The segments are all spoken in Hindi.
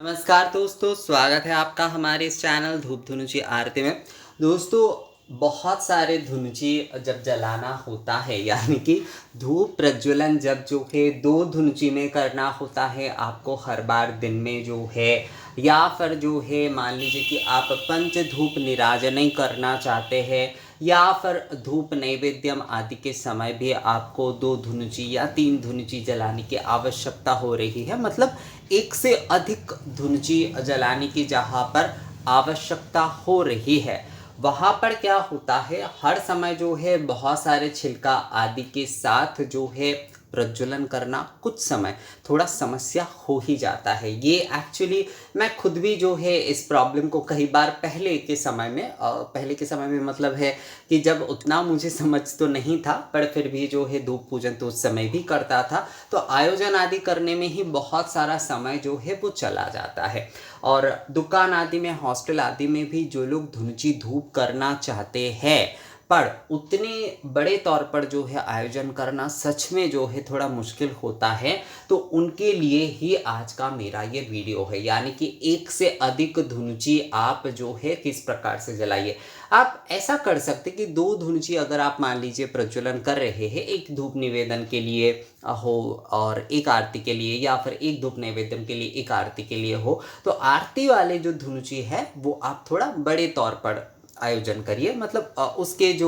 नमस्कार दोस्तों, स्वागत है आपका हमारे इस चैनल धूप धुनुची आरती में। दोस्तों, बहुत सारे धुनुची जब जलाना होता है यानी कि धूप प्रज्वलन जब जो है 2 धुनुची में करना होता है आपको हर बार दिन में जो है, या फिर जो है मान लीजिए कि आप पंच धूप निराजन करना चाहते हैं या फिर धूप नैवेद्यम आदि के समय भी आपको 2 धुनुची या 3 धुनुची जलाने की आवश्यकता हो रही है। मतलब एक से अधिक धुनुची जलाने की जहाँ पर आवश्यकता हो रही है, वहाँ पर क्या होता है, हर समय जो है बहुत सारे छिलका आदि के साथ जो है प्रज्वलन करना कुछ समय थोड़ा समस्या हो ही जाता है। ये एक्चुअली मैं खुद भी जो है इस प्रॉब्लम को कई बार पहले के समय में मतलब है कि जब उतना मुझे समझ तो नहीं था, पर फिर भी जो है धूप पूजन तो उस समय भी करता था, तो आयोजन आदि करने में ही बहुत सारा समय जो है वो चला जाता है। और दुकान आदि में, हॉस्टल आदि में भी जो लोग धुनुची धूप करना चाहते हैं पर उतने बड़े तौर पर जो है आयोजन करना सच में जो है थोड़ा मुश्किल होता है, तो उनके लिए ही आज का मेरा ये वीडियो है। यानी कि एक से अधिक धुनुची आप जो है किस प्रकार से जलाइए। आप ऐसा कर सकते कि 2 धुनुची अगर आप मान लीजिए प्रज्वलन कर रहे हैं, एक धूप निवेदन के लिए हो और एक आरती के लिए, या फिर एक धूप नैवेद्यम के लिए एक आरती के लिए हो, तो आरती वाले जो धुनुची है वो आप थोड़ा बड़े तौर पर आयोजन करिए। मतलब उसके जो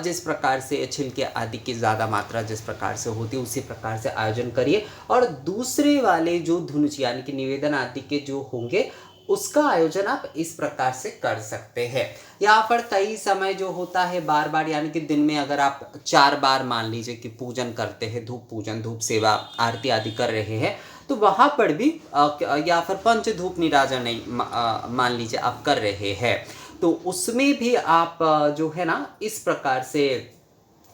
जिस प्रकार से छिलके आदि की ज़्यादा मात्रा जिस प्रकार से होती है उसी प्रकार से आयोजन करिए। और दूसरे वाले जो धुनुची यानी कि निवेदन आदि के जो होंगे उसका आयोजन आप इस प्रकार से कर सकते हैं। या फिर कई समय जो होता है बार बार, यानी कि दिन में अगर आप 4 बार मान लीजिए कि पूजन करते हैं, धूप पूजन, धूप सेवा, आरती आदि कर रहे हैं, तो वहाँ पर भी या फिर पंच धूप निराजन नहीं मान लीजिए आप कर रहे हैं, तो उसमें भी आप जो है ना इस प्रकार से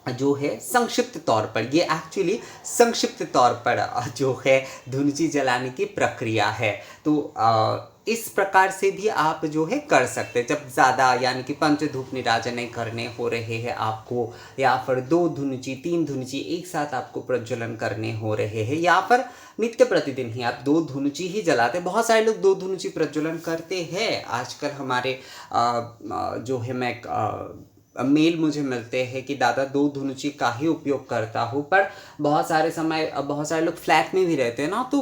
जो है संक्षिप्त तौर पर, ये एक्चुअली संक्षिप्त तौर पर जो है धुनुची जलाने की प्रक्रिया है। तो इस प्रकार से भी आप जो है कर सकते हैं। जब ज़्यादा यानी कि पंच धूप निराजन करने हो रहे हैं आपको, या फिर 2 धुनुची 3 धुनुची एक साथ आपको प्रज्वलन करने हो रहे हैं, या फिर नित्य प्रतिदिन ही आप 2 धुनुची ही जलाते हैं। बहुत सारे लोग 2 धुनुची प्रज्वलन करते हैं आजकल। हमारे जो है मैं मेल मुझे मिलते हैं कि दादा 2 धुनुची का ही उपयोग करता हूँ, पर बहुत सारे लोग फ्लैट में भी रहते हैं ना, तो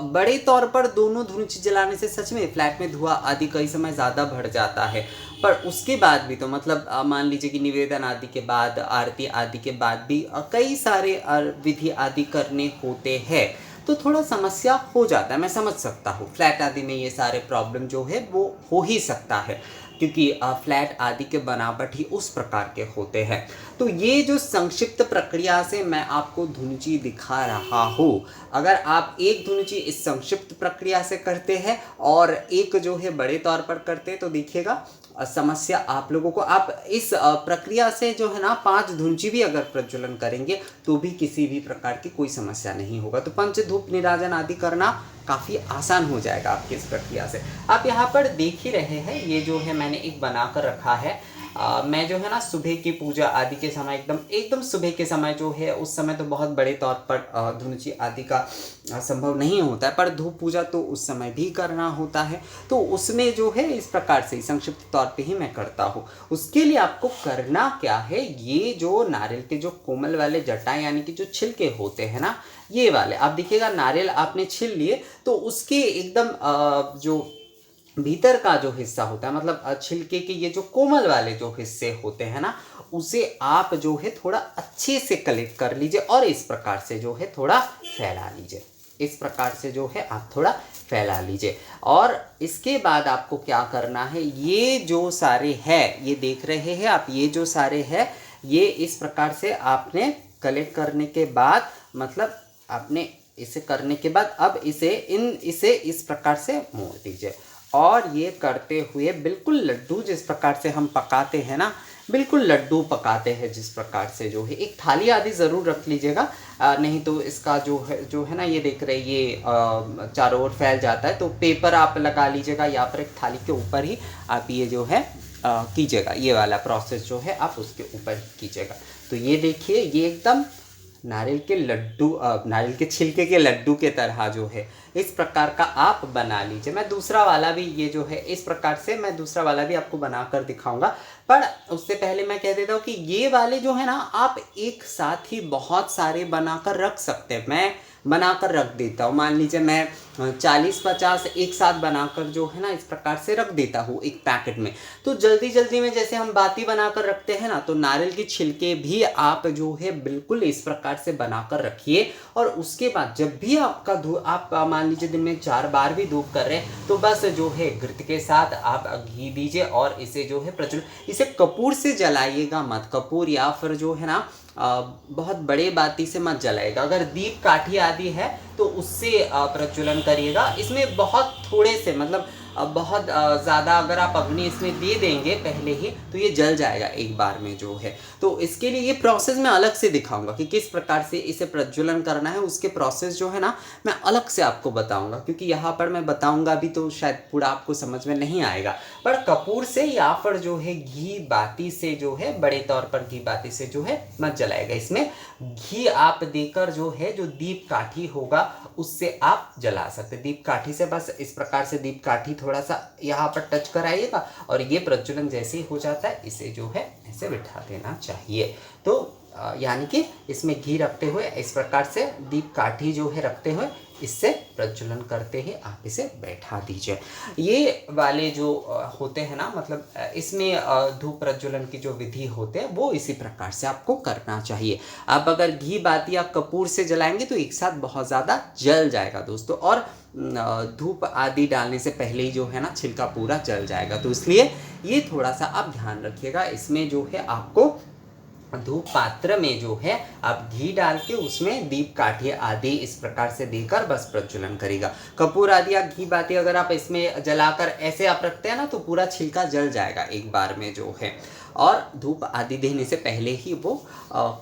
बड़े तौर पर दोनों धुनुची जलाने से सच में फ्लैट में धुआं आदि कई समय ज़्यादा बढ़ जाता है। पर उसके बाद भी तो मतलब मान लीजिए कि निवेदन आदि के बाद, आरती आदि के बाद भी कई सारे विधि आदि करने होते हैं, तो थोड़ा समस्या हो जाता है। मैं समझ सकता हूँ, फ्लैट आदि में ये सारे प्रॉब्लम जो है वो हो ही सकता है, क्योंकि फ्लैट आदि के बनावट ही उस प्रकार के होते हैं। तो ये जो संक्षिप्त प्रक्रिया से मैं आपको धुनुची दिखा रहा हूँ, अगर आप एक धुनुची इस संक्षिप्त प्रक्रिया से करते हैं और एक जो है बड़े तौर पर करते हैं, तो देखिएगा समस्या आप लोगों को, आप इस प्रक्रिया से जो है ना 5 धुनुची भी अगर प्रज्वलन करेंगे तो भी किसी भी प्रकार की कोई समस्या नहीं होगा। तो पंच धूप निराजन आदि करना काफ़ी आसान हो जाएगा आपकी इस प्रक्रिया से। आप यहाँ पर देख ही रहे हैं, ये जो है मैंने एक बना कर रखा है। मैं जो है ना सुबह की पूजा आदि के समय एकदम सुबह के समय जो है, उस समय तो बहुत बड़े तौर पर धुनुची आदि का संभव नहीं होता है, पर धूप पूजा तो उस समय भी करना होता है, तो उसमें जो है इस प्रकार से संक्षिप्त तौर पे ही मैं करता हूँ। उसके लिए आपको करना क्या है, ये जो नारियल के जो कोमल वाले जटाएं यानी कि जो छिलके होते हैं ना, ये वाले आप देखिएगा, नारियल आपने छील लिए तो उसके एकदम जो भीतर का जो हिस्सा होता है, मतलब छिलके के ये जो कोमल वाले जो हिस्से होते हैं ना, उसे आप जो है थोड़ा अच्छे से कलेक्ट कर लीजिए और इस प्रकार से जो है थोड़ा फैला लीजिए। इस प्रकार से जो है आप थोड़ा फैला लीजिए। और इसके बाद आपको क्या करना है, ये जो सारे है, ये देख रहे हैं आप, ये जो सारे है, ये इस प्रकार से आपने कलेक्ट करने के बाद, मतलब आपने इसे करने के बाद अब इसे इस प्रकार से मोड़ दीजिए। और ये करते हुए बिल्कुल लड्डू जिस प्रकार से हम पकाते हैं ना, बिल्कुल लड्डू पकाते हैं जिस प्रकार से जो है, एक थाली आदि ज़रूर रख लीजिएगा, नहीं तो इसका जो है ना, ये देख रहे ये चारों ओर फैल जाता है, तो पेपर आप लगा लीजिएगा या फिर एक थाली के ऊपर ही आप ये जो है कीजिएगा। ये वाला प्रोसेस जो है आप उसके ऊपर कीजिएगा। तो ये देखिए, ये एकदम नारियल के लड्डू नारियल के छिलके के लड्डू के तरह जो है इस प्रकार का आप बना लीजिए। मैं दूसरा वाला भी ये जो है इस प्रकार से मैं दूसरा वाला भी आपको बना कर दिखाऊंगा, पर उससे पहले मैं कह देता हूँ कि ये वाले जो है ना आप एक साथ ही बहुत सारे बनाकर रख सकते हैं। मैं बनाकर रख देता हूँ, मान लीजिए मैं 40-50 एक साथ बनाकर जो है ना इस प्रकार से रख देता हूँ एक पैकेट में। तो जल्दी जल्दी में जैसे हम बाती बनाकर रखते हैं ना, तो नारियल के छिलके भी आप जो है बिल्कुल इस प्रकार से बनाकर रखिए। और उसके बाद जब भी आपका आप मान लीजिए दिन में 4 बार भी धूप कर रहे हैं, तो बस जो है घृत के साथ आप घी दीजिए और इसे जो है प्रज्वलित, इसे कपूर से जलाइएगा मत, कपूर या फिर जो है ना बहुत बड़े बाती से मत जलाएगा। अगर दीप काठी आदि है तो उससे प्रज्वलन करिएगा। इसमें बहुत थोड़े से मतलब बहुत ज़्यादा अगर आप अग्नि इसमें दे देंगे पहले ही तो ये जल जाएगा एक बार में जो है। तो इसके लिए ये प्रोसेस मैं अलग से दिखाऊंगा कि किस प्रकार से इसे प्रज्वलन करना है, उसके प्रोसेस जो है ना मैं अलग से आपको बताऊंगा, क्योंकि यहाँ पर मैं बताऊंगा भी तो शायद पूरा आपको समझ में नहीं आएगा। पर कपूर से या फिर जो है घी बाती से जो है, बड़े तौर पर घी बाती से जो है मत जलाएगा। इसमें घी आप देकर जो है जो दीप काठी होगा उससे आप जला सकते। दीप काठी से बस इस प्रकार से दीप काठी थोड़ा सा यहाँ पर टच कराइएगा और ये प्रज्वलन जैसे ही हो जाता है इसे जो है ऐसे बिठा देना चाहिए। तो यानी कि इसमें घी रखते हुए इस प्रकार से दीप काठी जो है रखते हुए इससे प्रज्वलन करते ही आप इसे बैठा दीजिए। ये वाले जो होते हैं ना, मतलब इसमें धूप प्रज्वलन की जो विधि होते हैं वो इसी प्रकार से आपको करना चाहिए। आप अगर घी बाती या कपूर से जलाएंगे तो एक साथ बहुत ज़्यादा जल जाएगा दोस्तों, और धूप आदि डालने से पहले ही जो है ना छिलका पूरा जल जाएगा। तो इसलिए ये थोड़ा सा आप ध्यान रखिएगा। इसमें जो है आपको धूप पात्र में जो है आप घी डाल के उसमें दीप काठी आदि इस प्रकार से देकर बस प्रज्वलन करेगा। कपूर आदि या घी बाती अगर आप इसमें जलाकर ऐसे आप रखते हैं ना तो पूरा छिलका जल जाएगा एक बार में जो है, और धूप आदि देने से पहले ही वो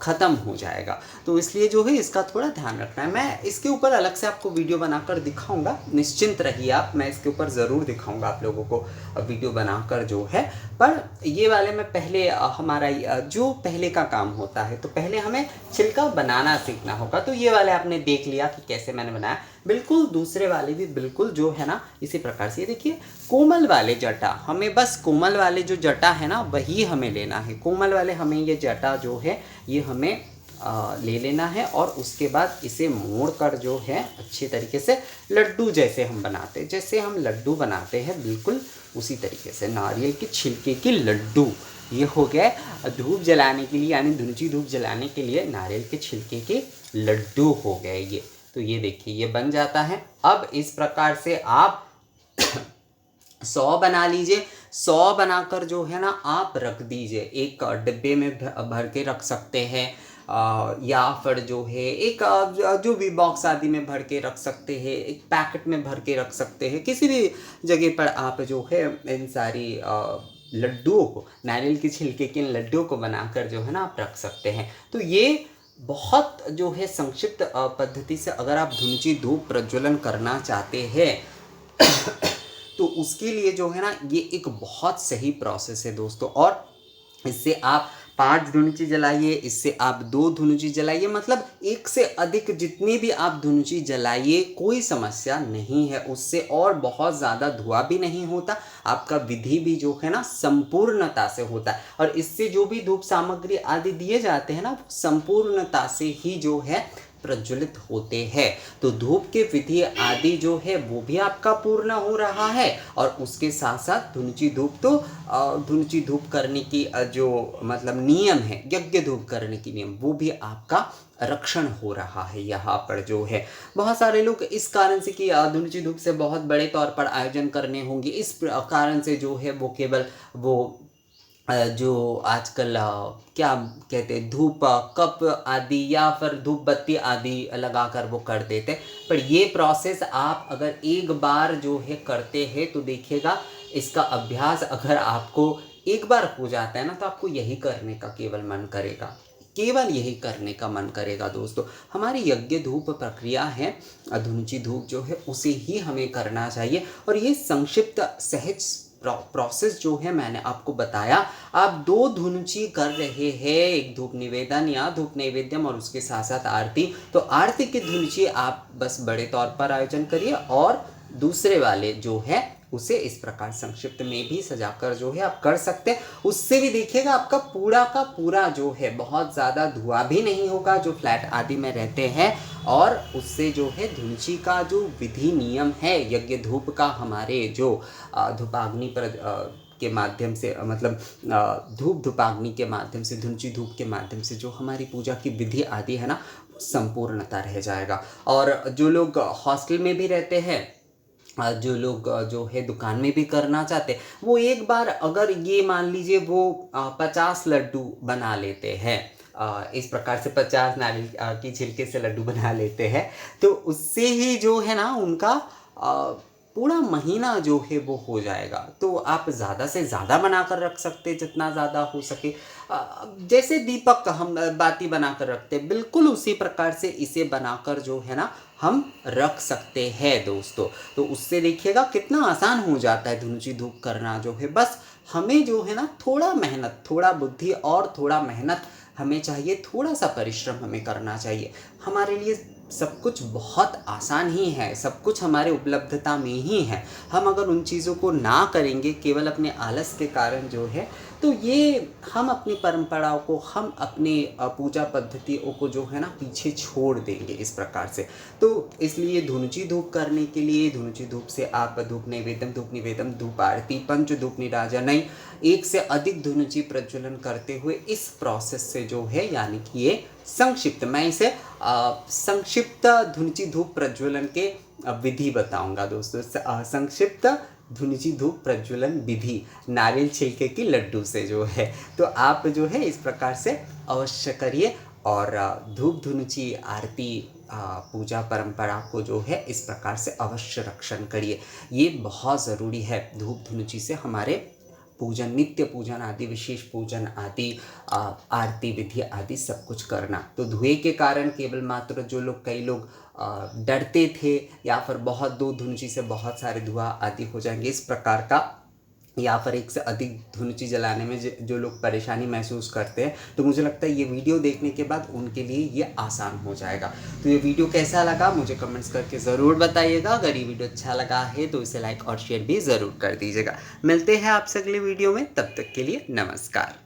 ख़त्म हो जाएगा। तो इसलिए जो है इसका थोड़ा ध्यान रखना है। मैं इसके ऊपर अलग से आपको वीडियो बनाकर दिखाऊंगा, निश्चिंत रहिए आप, मैं इसके ऊपर ज़रूर दिखाऊंगा आप लोगों को वीडियो बनाकर जो है। पर ये वाले में पहले हमारा जो पहले का काम होता है तो पहले हमें छिलका बनाना सीखना होगा। तो ये वाले आपने देख लिया कि कैसे मैंने बनाया, बिल्कुल दूसरे वाले भी बिल्कुल जो है ना इसी प्रकार से। ये देखिए कोमल वाले जटा, हमें बस कोमल वाले जो जटा है ना वही हमें लेना है। कोमल वाले हमें ये जटा जो है ये हमें ले लेना है और उसके बाद इसे मोड़ कर जो है अच्छे तरीके से लड्डू जैसे हम बनाते हैं, जैसे हम लड्डू बनाते हैं बिल्कुल उसी तरीके से नारियल के छिलके के लड्डू। ये हो गया धूप जलाने के लिए, यानी धुनुची धूप जलाने के लिए नारियल के छिलके के लड्डू हो गए ये। तो ये देखिए ये बन जाता है। अब इस प्रकार से आप 100 बना लीजिए। 100 बनाकर जो है ना आप रख दीजिए, एक डिब्बे में भर के रख सकते हैं, या फिर जो है एक जो भी बॉक्स आदि में भर के रख सकते हैं, एक पैकेट में भर के रख सकते हैं। किसी भी जगह पर आप जो है इन सारी लड्डुओं को, नारियल के छिलके के लड्डुओं को बनाकर जो है ना आप रख सकते हैं। तो ये बहुत जो है संक्षिप्त पद्धति से अगर आप धुनुची धूप प्रज्वलन करना चाहते हैं तो उसके लिए जो है ना ये एक बहुत सही प्रोसेस है दोस्तों। और इससे आप 5 धुनुची जलाइए, इससे आप 2 धुनुची जलाइए, मतलब एक से अधिक जितनी भी आप धुनुची जलाइए कोई समस्या नहीं है उससे, और बहुत ज़्यादा धुआं भी नहीं होता, आपका विधि भी जो है ना संपूर्णता से होता है। और इससे जो भी धूप सामग्री आदि दिए जाते हैं ना संपूर्णता से ही जो है प्रज्वलित होते हैं। तो धूप के विधि आदि जो है वो भी आपका पूर्ण हो रहा है, और उसके साथ साथ धुनुची धूप, तो धुनुची धूप करने की जो मतलब नियम है, यज्ञ धूप करने की नियम, वो भी आपका रक्षण हो रहा है यहाँ पर जो है। बहुत सारे लोग इस कारण से कि धुनुची धूप से बहुत बड़े तौर पर आयोजन करने होंगे, इस कारण से जो है वो केवल वो जो आजकल क्या कहते हैं धूप कप आदि या फिर धूप बत्ती आदि लगाकर वो कर देते। पर ये प्रोसेस आप अगर एक बार जो है करते हैं तो देखिएगा इसका अभ्यास अगर आपको एक बार हो जाता है ना तो आपको यही करने का केवल मन करेगा, केवल यही करने का मन करेगा दोस्तों। हमारी यज्ञ धूप प्रक्रिया है, धुनुची धूप जो है उसे ही हमें करना चाहिए। और ये संक्षिप्त सहज प्रोसेस जो है मैंने आपको बताया। आप 2 धुनुची कर रहे हैं, एक धूप निवेदन या धूप नैवेद्यम और उसके साथ साथ आरती। तो आरती की धुनुची आप बस बड़े तौर पर आयोजन करिए और दूसरे वाले जो है उसे इस प्रकार संक्षिप्त में भी सजाकर जो है आप कर सकते हैं। उससे भी देखिएगा आपका पूरा का पूरा जो है बहुत ज़्यादा धुआं भी नहीं होगा जो फ्लैट आदि में रहते हैं, और उससे जो है धुनुची का जो विधि नियम है यज्ञ धूप का, हमारे जो धूपाग्नि पर के माध्यम से मतलब धूप धूपाग्नि के माध्यम से, धुनुची धूप के माध्यम से जो हमारी पूजा की विधि आदि है ना, संपूर्णता रह जाएगा। और जो लोग हॉस्टल में भी रहते हैं, जो लोग जो है दुकान में भी करना चाहते हैं, वो एक बार अगर ये मान लीजिए वो 50 लड्डू बना लेते हैं, इस प्रकार से 50 नारियल की छिलके से लड्डू बना लेते हैं, तो उससे ही जो है ना उनका पूरा महीना जो है वो हो जाएगा। तो आप ज़्यादा से ज़्यादा बनाकर रख सकते, जितना ज़्यादा हो सके। जैसे दीपक हम बाती बनाकर रखते, बिल्कुल उसी प्रकार से इसे बनाकर जो है ना हम रख सकते हैं दोस्तों। तो उससे देखिएगा कितना आसान हो जाता है धुनुची धूप करना जो है। बस हमें जो है ना थोड़ा मेहनत, थोड़ा बुद्धि और थोड़ा मेहनत हमें चाहिए, थोड़ा सा परिश्रम हमें करना चाहिए। हमारे लिए सब कुछ बहुत आसान ही है, सब कुछ हमारे उपलब्धता में ही है। हम अगर उन चीज़ों को ना करेंगे केवल अपने आलस के कारण जो है, तो ये हम अपनी परंपराओं को, हम अपनी पूजा पद्धतियों को जो है ना पीछे छोड़ देंगे इस प्रकार से। तो इसलिए धुनुची धूप करने के लिए, धुनुची धूप से आप धूप नैवेद्यम, धूप आरती, पंच धूप निराजनई, एक से अधिक धुनुची प्रज्वलन करते हुए इस प्रोसेस से जो है, यानी कि ये संक्षिप्त, मैं इसे संक्षिप्त धुनुची धूप प्रज्वलन के विधि बताऊंगा दोस्तों। संक्षिप्त धुनुची धूप प्रज्वलन विधि नारियल छिलके की लड्डू से जो है, तो आप जो है इस प्रकार से अवश्य करिए और धूप धुनुची आरती पूजा परंपरा को जो है इस प्रकार से अवश्य रक्षण करिए। ये बहुत ज़रूरी है धूप धुनुची से हमारे पूजन, नित्य पूजन आदि, विशेष पूजन आदि, आरती विधि आदि सब कुछ करना। तो धुएं के कारण केवल मात्र जो लोग, कई लोग डरते थे या फिर बहुत दो धुनुची से बहुत सारे धुआं आदि हो जाएंगे इस प्रकार का, या फिर एक से अधिक धुनुची जलाने में जो लोग परेशानी महसूस करते हैं, तो मुझे लगता है ये वीडियो देखने के बाद उनके लिए ये आसान हो जाएगा। तो ये वीडियो कैसा लगा मुझे कमेंट्स करके ज़रूर बताइएगा। अगर ये वीडियो अच्छा लगा है तो इसे लाइक और शेयर भी ज़रूर कर दीजिएगा। मिलते हैं आपसे अगले वीडियो में, तब तक के लिए नमस्कार।